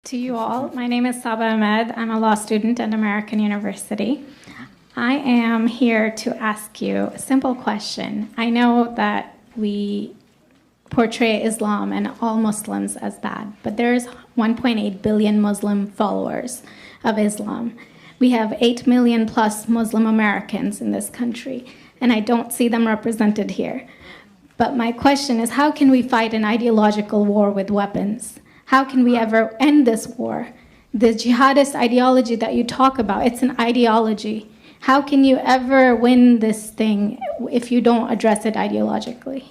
To you all, my name is Saba Ahmed. I'm a law student at American University. I am here to ask you a simple question. I know that we portray Islam and all Muslims as bad, but there's 1.8 billion Muslim followers of Islam. We have 8 million plus Muslim Americans in this country, and I don't see them represented here. But my question is, how can we fight an ideological war with weapons? How can we ever end this war? The jihadist ideology that you talk about, it's an ideology. How can you ever win this thing if you don't address it ideologically?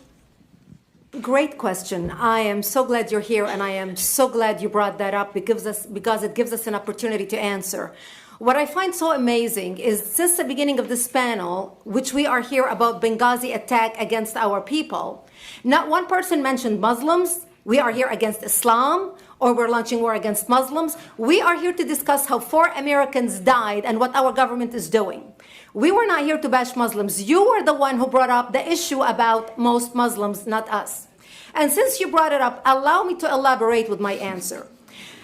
Great question. I am so glad you're here, and I am so glad you brought that up because it gives us an opportunity to answer. What I find so amazing is since the beginning of this panel, which we are here about Benghazi attack against our people, not one person mentioned Muslims. We are here against Islam, or we're launching war against Muslims. We are here to discuss how 4 Americans died and what our government is doing. We were not here to bash Muslims. You were the one who brought up the issue about most Muslims, not us. And since you brought it up, allow me to elaborate with my answer.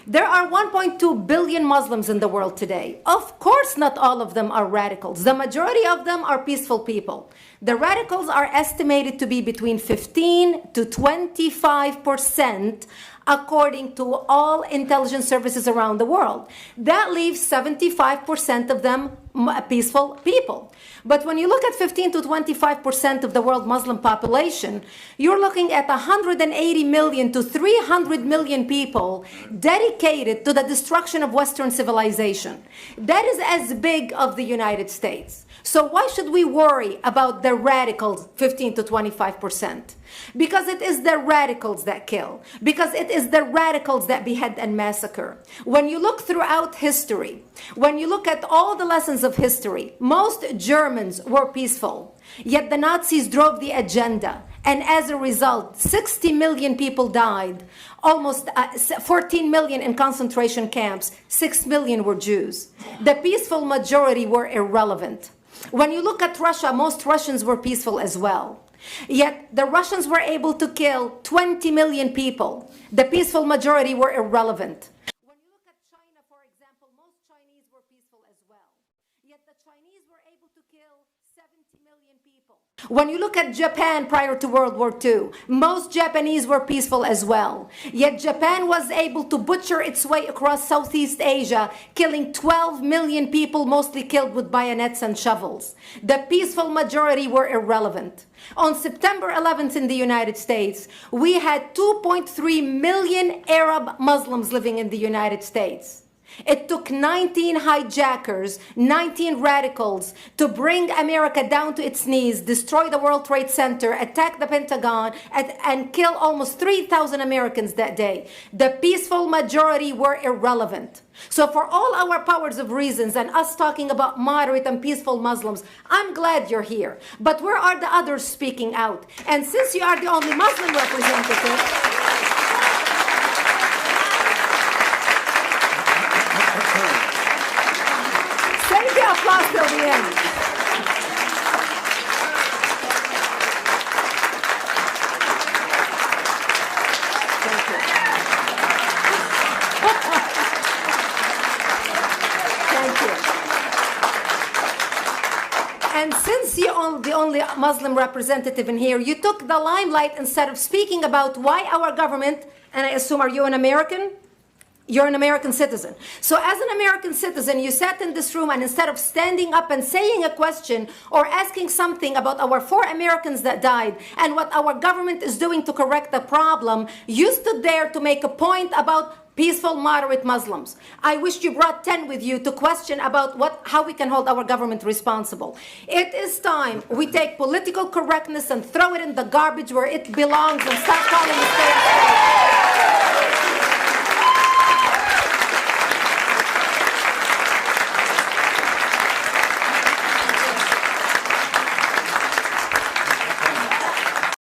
There are 1.2 billion Muslims in the world today. Of course, not all of them are radicals. The majority of them are peaceful people. The radicals are estimated to be between 15 to 25%, according to all intelligence services around the world. That leaves 75% of them peaceful people. But when you look at 15 to 25% of the world Muslim population, you're looking at 180 million to 300 million people dedicated to the destruction of Western civilization. That is as big as the United States. So why should we worry about the radicals, 15 to 25%? Because it is the radicals that kill. Because it is the radicals that behead and massacre. When you look throughout history, when you look at all the lessons of history, most Germans were peaceful. Yet the Nazis drove the agenda. And as a result, 60 million people died. Almost 14 million in concentration camps. 6 million were Jews. The peaceful majority were irrelevant. When you look at Russia, most Russians were peaceful as well. Yet the Russians were able to kill 20 million people. The peaceful majority were irrelevant. When you look at China, for example, most Chinese were peaceful as well. Yet the Chinese were able to kill 70 million people. When you look at Japan prior to World War II, most Japanese were peaceful as well. Yet Japan was able to butcher its way across Southeast Asia, killing 12 million people, mostly killed with bayonets and shovels. The peaceful majority were irrelevant. On September 11th in the United States, we had 2.3 million Arab Muslims living in the United States. It took 19 hijackers, 19 radicals to bring America down to its knees, destroy the World Trade Center, attack the Pentagon, and kill almost 3,000 Americans that day. The peaceful majority were irrelevant. So for all our powers of reasons and us talking about moderate and peaceful Muslims, I'm glad you're here. But where are the others speaking out? And since you are the only Muslim representative, applause till the end. Thank you. Thank you. And since you're the only Muslim representative in here, you took the limelight instead of speaking about why our government, and I assume, are you an American? You're an American citizen. So as an American citizen, you sat in this room and instead of standing up and saying a question or asking something about our 4 Americans that died and what our government is doing to correct the problem, you stood there to make a point about peaceful, moderate Muslims. I wish you brought 10 with you to question about how we can hold our government responsible. It is time we take political correctness and throw it in the garbage where it belongs and stop calling it fair.